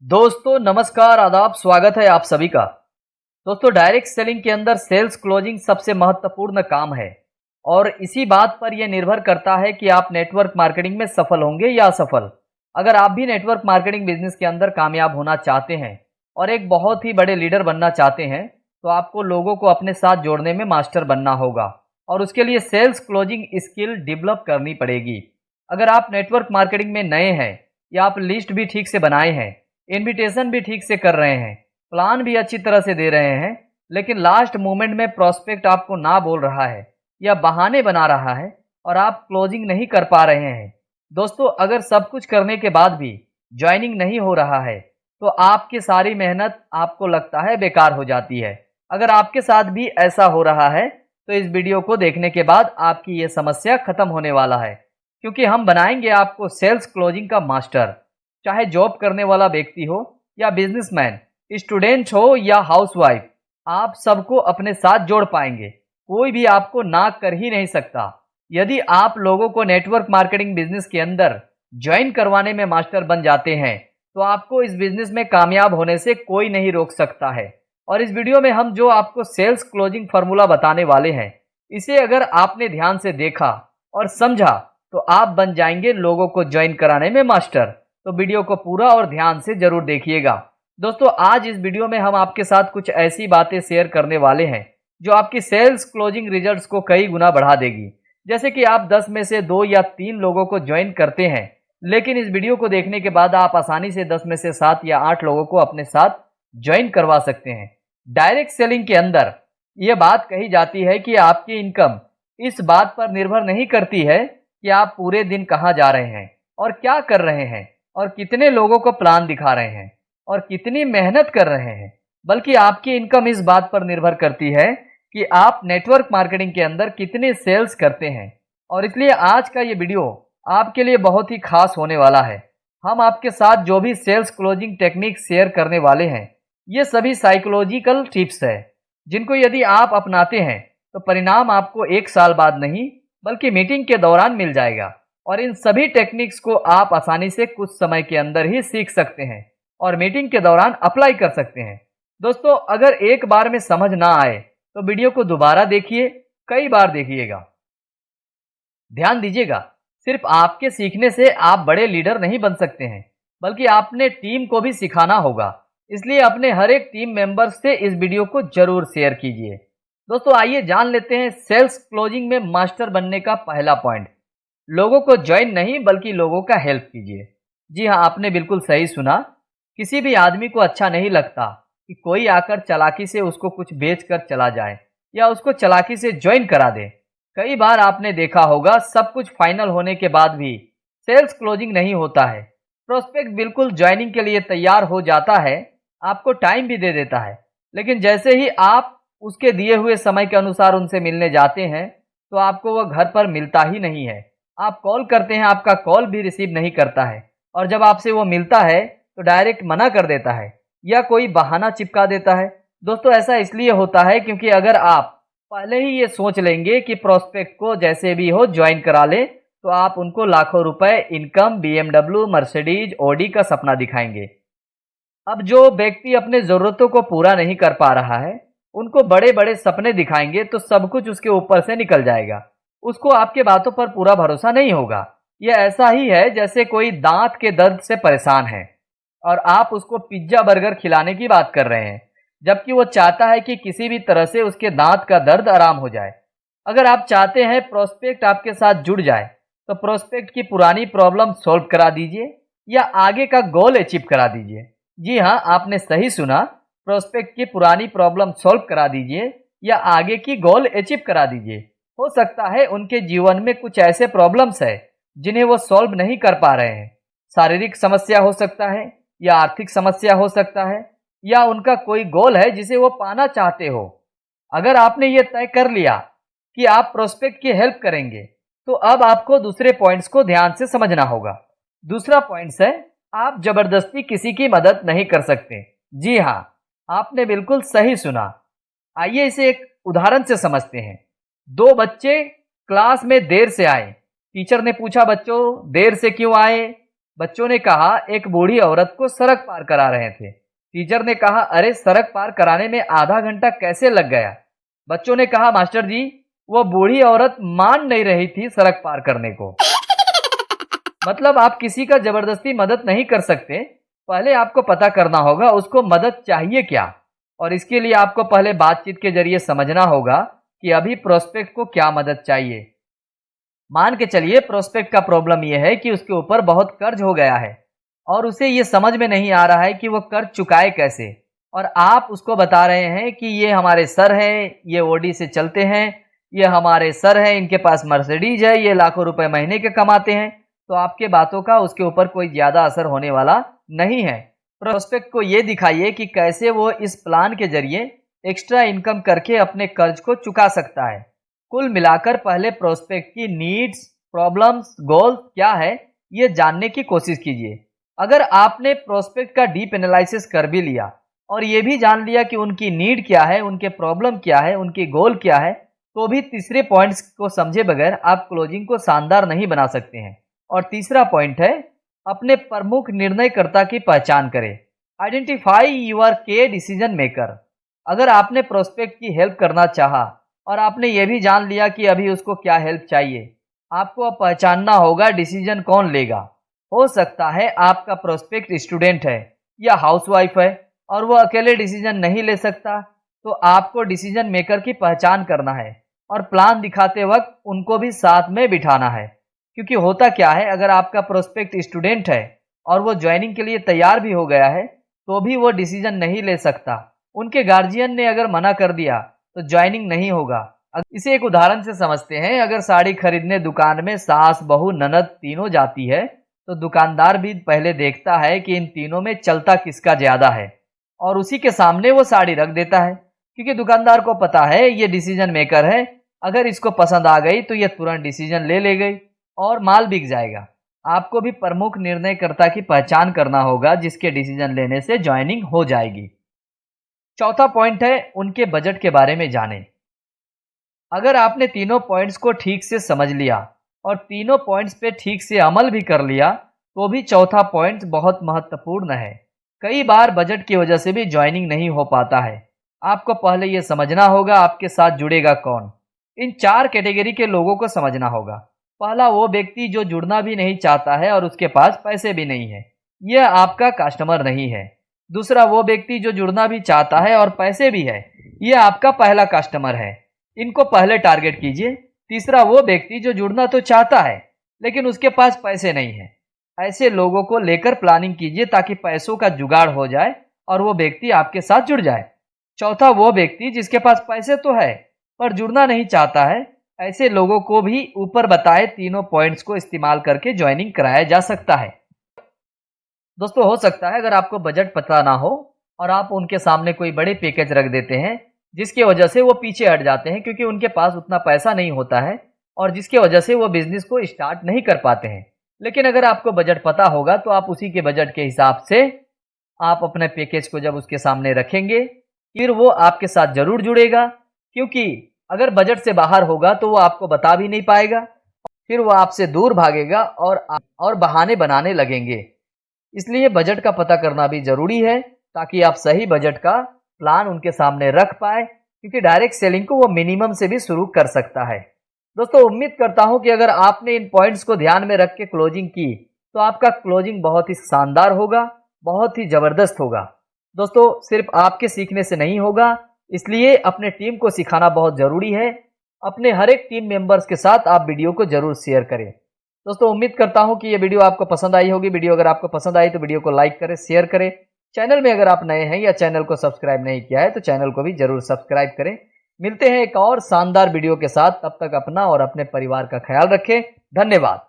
दोस्तों नमस्कार आदाब, स्वागत है आप सभी का। दोस्तों डायरेक्ट सेलिंग के अंदर सेल्स क्लोजिंग सबसे महत्वपूर्ण काम है और इसी बात पर यह निर्भर करता है कि आप नेटवर्क मार्केटिंग में सफल होंगे या असफल। अगर आप भी नेटवर्क मार्केटिंग बिजनेस के अंदर कामयाब होना चाहते हैं और एक बहुत ही बड़े लीडर बनना चाहते हैं तो आपको लोगों को अपने साथ जोड़ने में मास्टर बनना होगा और उसके लिए सेल्स क्लोजिंग स्किल डेवलप करनी पड़ेगी। अगर आप नेटवर्क मार्केटिंग में नए हैं या आप लिस्ट भी ठीक से बनाए हैं, इनविटेशन भी ठीक से कर रहे हैं, प्लान भी अच्छी तरह से दे रहे हैं, लेकिन लास्ट मोमेंट में प्रोस्पेक्ट आपको ना बोल रहा है या बहाने बना रहा है और आप क्लोजिंग नहीं कर पा रहे हैं। दोस्तों अगर सब कुछ करने के बाद भी ज्वाइनिंग नहीं हो रहा है तो आपकी सारी मेहनत आपको लगता है बेकार हो जाती है। अगर आपके साथ भी ऐसा हो रहा है तो इस वीडियो को देखने के बाद आपकी ये समस्या खत्म होने वाला है, क्योंकि हम बनाएंगे आपको सेल्स क्लोजिंग का मास्टर। चाहे जॉब करने वाला व्यक्ति हो या बिजनेसमैन, स्टूडेंट हो या हाउसवाइफ, आप सबको अपने साथ जोड़ पाएंगे। कोई भी आपको ना कर ही नहीं सकता। यदि आप लोगों को नेटवर्क मार्केटिंग बिजनेस के अंदर ज्वाइन करवाने में मास्टर बन जाते हैं तो आपको इस बिजनेस में कामयाब होने से कोई नहीं रोक सकता है। और इस वीडियो में हम जो आपको सेल्स क्लोजिंग फार्मूला बताने वाले हैं, इसे अगर आपने ध्यान से देखा और समझा तो आप बन जाएंगे लोगों को ज्वाइन कराने में मास्टर। तो वीडियो को पूरा और ध्यान से जरूर देखिएगा। दोस्तों आज इस वीडियो में हम आपके साथ कुछ ऐसी बातें शेयर करने वाले हैं जो आपकी सेल्स क्लोजिंग रिजल्ट्स को कई गुना बढ़ा देगी। जैसे कि आप 10 में से 2 या 3 लोगों को ज्वाइन करते हैं, लेकिन इस वीडियो को देखने के बाद आप आसानी से 10 में से 7 या 8 लोगों को अपने साथ ज्वाइन करवा सकते हैं। डायरेक्ट सेलिंग के अंदर यह बात कही जाती है कि आपकी इनकम इस बात पर निर्भर नहीं करती है कि आप पूरे दिन कहाँ जा रहे हैं और क्या कर रहे हैं और कितने लोगों को प्लान दिखा रहे हैं और कितनी मेहनत कर रहे हैं, बल्कि आपकी इनकम इस बात पर निर्भर करती है कि आप नेटवर्क मार्केटिंग के अंदर कितने सेल्स करते हैं। और इसलिए आज का ये वीडियो आपके लिए बहुत ही खास होने वाला है। हम आपके साथ जो भी सेल्स क्लोजिंग टेक्निक शेयर करने वाले हैं, ये सभी साइकोलॉजिकल टिप्स है जिनको यदि आप अपनाते हैं तो परिणाम आपको 1 साल बाद नहीं बल्कि मीटिंग के दौरान मिल जाएगा। और इन सभी टेक्निक्स को आप आसानी से कुछ समय के अंदर ही सीख सकते हैं और मीटिंग के दौरान अप्लाई कर सकते हैं। दोस्तों अगर एक बार में समझ ना आए तो वीडियो को दोबारा देखिए, कई बार देखिएगा। ध्यान दीजिएगा, सिर्फ आपके सीखने से आप बड़े लीडर नहीं बन सकते हैं, बल्कि आपने टीम को भी सिखाना होगा। इसलिए अपने हर एक टीम मेंबर से इस वीडियो को जरूर शेयर कीजिए। दोस्तों आइए जान लेते हैं सेल्स क्लोजिंग में मास्टर बनने का पहला पॉइंट। लोगों को ज्वाइन नहीं बल्कि लोगों का हेल्प कीजिए। जी हाँ, आपने बिल्कुल सही सुना। किसी भी आदमी को अच्छा नहीं लगता कि कोई आकर चालाकी से उसको कुछ बेच कर चला जाए या उसको चालाकी से ज्वाइन करा दे। कई बार आपने देखा होगा सब कुछ फाइनल होने के बाद भी सेल्स क्लोजिंग नहीं होता है। प्रोस्पेक्ट बिल्कुल ज्वाइनिंग के लिए तैयार हो जाता है, आपको टाइम भी दे देता है, लेकिन जैसे ही आप उसके दिए हुए समय के अनुसार उनसे मिलने जाते हैं तो आपको वह घर पर मिलता ही नहीं है। आप कॉल करते हैं, आपका कॉल भी रिसीव नहीं करता है और जब आपसे वो मिलता है तो डायरेक्ट मना कर देता है या कोई बहाना चिपका देता है। दोस्तों ऐसा इसलिए होता है क्योंकि अगर आप पहले ही ये सोच लेंगे कि प्रोस्पेक्ट को जैसे भी हो ज्वाइन करा ले तो आप उनको लाखों रुपए इनकम, BMW, मर्सिडीज, ऑडी का सपना दिखाएंगे। अब जो व्यक्ति अपने जरूरतों को पूरा नहीं कर पा रहा है उनको बड़े बड़े सपने दिखाएंगे तो सब कुछ उसके ऊपर से निकल जाएगा। उसको आपके बातों पर पूरा भरोसा नहीं होगा। यह ऐसा ही है जैसे कोई दांत के दर्द से परेशान है और आप उसको पिज्जा बर्गर खिलाने की बात कर रहे हैं, जबकि वो चाहता है कि किसी भी तरह से उसके दांत का दर्द आराम हो जाए। अगर आप चाहते हैं प्रोस्पेक्ट आपके साथ जुड़ जाए तो प्रोस्पेक्ट की पुरानी प्रॉब्लम सॉल्व करा दीजिए या आगे का गोल अचीव करा दीजिए। जी हाँ, आपने सही सुना, प्रोस्पेक्ट की पुरानी प्रॉब्लम सॉल्व करा दीजिए या आगे की गोल अचीव करा दीजिए। हो सकता है उनके जीवन में कुछ ऐसे प्रॉब्लम्स है जिन्हें वो सॉल्व नहीं कर पा रहे हैं। शारीरिक समस्या हो सकता है या आर्थिक समस्या हो सकता है या उनका कोई गोल है जिसे वो पाना चाहते हो। अगर आपने ये तय कर लिया कि आप प्रोस्पेक्ट की हेल्प करेंगे तो अब आपको दूसरे पॉइंट्स को ध्यान से समझना होगा। दूसरा पॉइंट्स है, आप जबरदस्ती किसी की मदद नहीं कर सकते। जी हाँ, आपने बिल्कुल सही सुना। आइए इसे एक उदाहरण से समझते हैं। 2 बच्चे क्लास में देर से आए। टीचर ने पूछा, बच्चों देर से क्यों आए? बच्चों ने कहा एक बूढ़ी औरत को सड़क पार करा रहे थे। टीचर ने कहा अरे सड़क पार कराने में आधा घंटा कैसे लग गया। बच्चों ने कहा मास्टर जी वो बूढ़ी औरत मान नहीं रही थी सड़क पार करने को। मतलब आप किसी का जबरदस्ती मदद नहीं कर सकते, पहले आपको पता करना होगा उसको मदद चाहिए क्या, और इसके लिए आपको पहले बातचीत के जरिए समझना होगा कि अभी प्रोस्पेक्ट को क्या मदद चाहिए। मान के चलिए प्रोस्पेक्ट का प्रॉब्लम यह है कि उसके ऊपर बहुत कर्ज हो गया है और उसे ये समझ में नहीं आ रहा है कि वो कर्ज चुकाए कैसे, और आप उसको बता रहे हैं कि ये हमारे सर हैं, ये ओडी से चलते हैं, ये हमारे सर हैं, इनके पास मर्सिडीज है, ये लाखों रुपए महीने के कमाते हैं, तो आपके बातों का उसके ऊपर कोई ज़्यादा असर होने वाला नहीं है। प्रोस्पेक्ट को ये दिखाइए कि कैसे वो इस प्लान के जरिए एक्स्ट्रा इनकम करके अपने कर्ज को चुका सकता है। कुल मिलाकर पहले प्रोस्पेक्ट की नीड्स, प्रॉब्लम्स, गोल्स क्या है ये जानने की कोशिश कीजिए। अगर आपने प्रोस्पेक्ट का डीप एनालिसिस कर भी लिया और ये भी जान लिया कि उनकी नीड क्या है, उनके प्रॉब्लम क्या है, उनकी गोल क्या है, तो भी तीसरे पॉइंट्स को समझे बगैर आप क्लोजिंग को शानदार नहीं बना सकते हैं। और तीसरा पॉइंट है अपने प्रमुख निर्णयकर्ता की पहचान करें। आइडेंटिफाई यूर के डिसीजन मेकर। अगर आपने प्रोस्पेक्ट की हेल्प करना चाहा और आपने ये भी जान लिया कि अभी उसको क्या हेल्प चाहिए, आपको अब पहचानना होगा डिसीजन कौन लेगा। हो सकता है आपका प्रोस्पेक्ट स्टूडेंट है या हाउसवाइफ है और वो अकेले डिसीजन नहीं ले सकता, तो आपको डिसीजन मेकर की पहचान करना है और प्लान दिखाते वक्त उनको भी साथ में बिठाना है। क्योंकि होता क्या है, अगर आपका प्रोस्पेक्ट स्टूडेंट है और वो ज्वाइनिंग के लिए तैयार भी हो गया है तो भी वो डिसीजन नहीं ले सकता। उनके गार्जियन ने अगर मना कर दिया तो ज्वाइनिंग नहीं होगा। इसे एक उदाहरण से समझते हैं। अगर साड़ी खरीदने दुकान में सास, बहू, ननद तीनों जाती है तो दुकानदार भी पहले देखता है कि इन तीनों में चलता किसका ज्यादा है और उसी के सामने वो साड़ी रख देता है, क्योंकि दुकानदार को पता है ये डिसीजन मेकर है, अगर इसको पसंद आ गई तो ये तुरंत डिसीजन ले ले गई और माल बिक जाएगा। आपको भी प्रमुख निर्णयकर्ता की पहचान करना होगा जिसके डिसीजन लेने से ज्वाइनिंग हो जाएगी। चौथा पॉइंट है उनके बजट के बारे में जानें। अगर आपने तीनों पॉइंट्स को ठीक से समझ लिया और तीनों पॉइंट्स पे ठीक से अमल भी कर लिया तो भी चौथा पॉइंट बहुत महत्वपूर्ण है। कई बार बजट की वजह से भी ज्वाइनिंग नहीं हो पाता है। आपको पहले ये समझना होगा आपके साथ जुड़ेगा कौन। इन 4 कैटेगरी के लोगों को समझना होगा। पहला वो व्यक्ति जो जुड़ना भी नहीं चाहता है और उसके पास पैसे भी नहीं है, यह आपका कस्टमर नहीं है। दूसरा वो व्यक्ति जो जुड़ना भी चाहता है और पैसे भी है, यह आपका पहला कस्टमर है, इनको पहले टारगेट कीजिए। तीसरा वो व्यक्ति जो जुड़ना तो चाहता है लेकिन उसके पास पैसे नहीं है, ऐसे लोगों को लेकर प्लानिंग कीजिए ताकि पैसों का जुगाड़ हो जाए और वो व्यक्ति आपके साथ जुड़ जाए। चौथा वो व्यक्ति जिसके पास पैसे तो है पर जुड़ना नहीं चाहता है, ऐसे लोगों को भी ऊपर बताए तीनों पॉइंट्स को इस्तेमाल करके ज्वाइनिंग कराया जा सकता है। दोस्तों हो सकता है अगर आपको बजट पता ना हो और आप उनके सामने कोई बड़े पैकेज रख देते हैं जिसकी वजह से वो पीछे हट जाते हैं क्योंकि उनके पास उतना पैसा नहीं होता है और जिसकी वजह से वो बिजनेस को स्टार्ट नहीं कर पाते हैं। लेकिन अगर आपको बजट पता होगा तो आप उसी के बजट के हिसाब से आप अपने पैकेज को जब उसके सामने रखेंगे फिर वो आपके साथ जरूर जुड़ेगा, क्योंकि अगर बजट से बाहर होगा तो वो आपको बता भी नहीं पाएगा, फिर वो आपसे दूर भागेगा और बहाने बनाने लगेंगे। इसलिए बजट का पता करना भी जरूरी है ताकि आप सही बजट का प्लान उनके सामने रख पाए, क्योंकि डायरेक्ट सेलिंग को वो मिनिमम से भी शुरू कर सकता है। दोस्तों उम्मीद करता हूं कि अगर आपने इन पॉइंट्स को ध्यान में रख के क्लोजिंग की तो आपका क्लोजिंग बहुत ही शानदार होगा, बहुत ही जबरदस्त होगा। दोस्तों सिर्फ आपके सीखने से नहीं होगा, इसलिए अपने टीम को सिखाना बहुत जरूरी है। अपने हर एक टीम मेंबर्स के साथ आप वीडियो को जरूर शेयर करें। दोस्तों उम्मीद करता हूं कि ये वीडियो आपको पसंद आई होगी। वीडियो अगर आपको पसंद आई तो वीडियो को लाइक करें, शेयर करें। चैनल में अगर आप नए हैं या चैनल को सब्सक्राइब नहीं किया है तो चैनल को भी जरूर सब्सक्राइब करें। मिलते हैं एक और शानदार वीडियो के साथ, तब तक अपना और अपने परिवार का ख्याल रखें। धन्यवाद।